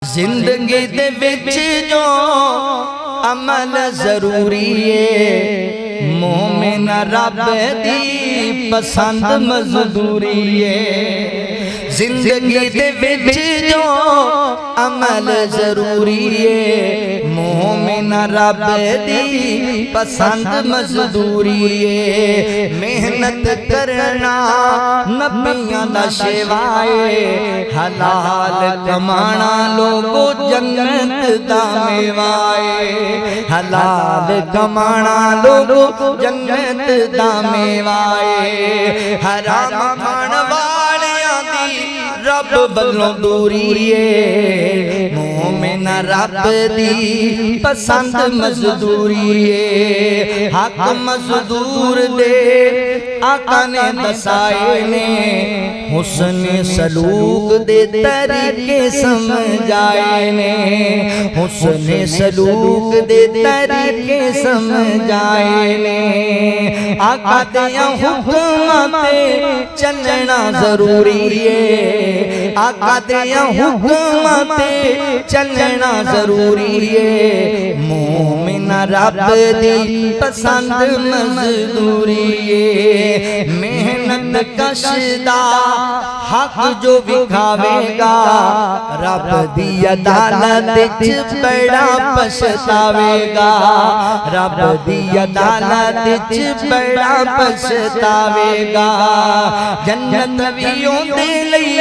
जिंदगी दे विच जो अमल जरूरी है, मोमिन रब दी पसंद मजदूरी है। जिंदगी दे विच जो अमल जरूरी है, मोमिन रब दी पसंद मजदूरी है। मेहनत करना नबियां दा शेवाए, हलाल कमाना लोगो जन्नत दा मेवाए। हलाल कमाना लोगो जन्नत दा मेवाए। हराम खाण वालियां दी रब बल्लों दूरी है, मोमिन रब दी पसंद मजदूरी है। हक मजदूर दे आका ने दसाए ने, हुस्न सलूक दे तरीके समझाए ने। हुस्न सलूक दे तरीके समझाए ने। आका दिया हुक्म ते चलना जरूरी है, आका दिया हुक्म ते चलना जरूरी है। मोमिन रब दी पसंद मजदूरी है। मेहनत कशदा हक जो विखावेगा, रब दी अदालत विच बड़ा पछतावेगा। रब दी अदालत विच बड़ा पछतावेगा। जन्नत भी ओंदे लई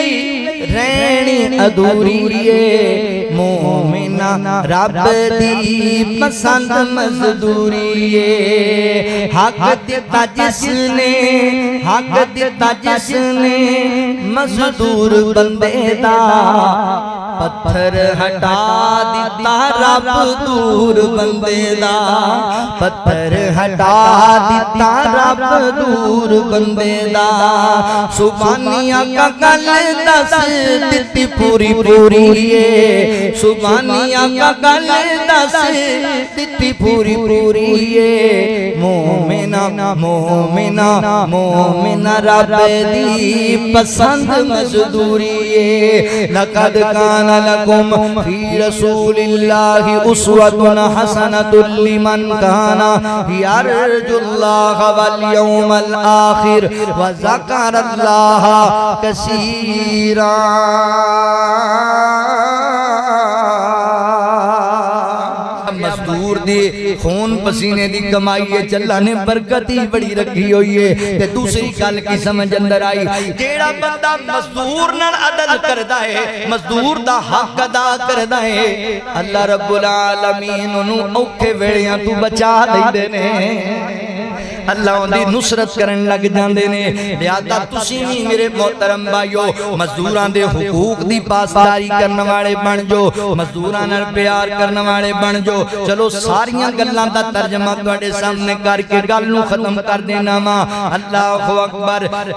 रहनी अधूरी है, मोमिना रब दी पसंद मजदूरी है। हक दिता जिसने, हक दिता जिसने मजदूर बंदे दा, पत्थर हटा दिता रब दूर बंदे दा। पत्थर हटा दिता रब दूर बंदे दा। सुबानिया का गल दस दिती पूरी पूरी है, सुबानिया का गल दस दिती पूरी पूरी है। मोमिना मोमिना मोमिना रब दी पसंद मजदूरी है। लक़द कान लकुम फी रसूलिल्लाहि उस्वतुन हसनतुन लिमन काना यरजुल्लाह वल यौमल आखिर व ज़करल्लाह कसीरा। मजदूर दे खून पसीने दी कमाई है, अल्लाह ने बरकत ही बड़ी रखी हुई है। ते दूसरी गल की समझ अंदर आई, जेड़ा बंदा मजदूर नाल अदल करदा है, मजदूर दा हक अदा करदा है, अल्लाह रब्बुल आलमीन उन्होंने औखे वेलियां तू बचा देंदे ने। अल्लाह उनकी नुसरत करन लग जाते हैं। लिहाजा तुसीं भी मेरे मोहतरम भाइयों मजदूरां दे हुकूक दी पासदारी करने वाले बन जो, मजदूरां नाल प्यार करने वाले बन जो। चलो सारियां गल्लां दा तर्जमा तुहाडे सामने करके गल नूं खत्म कर देना वा। अल्लाहु अकबर।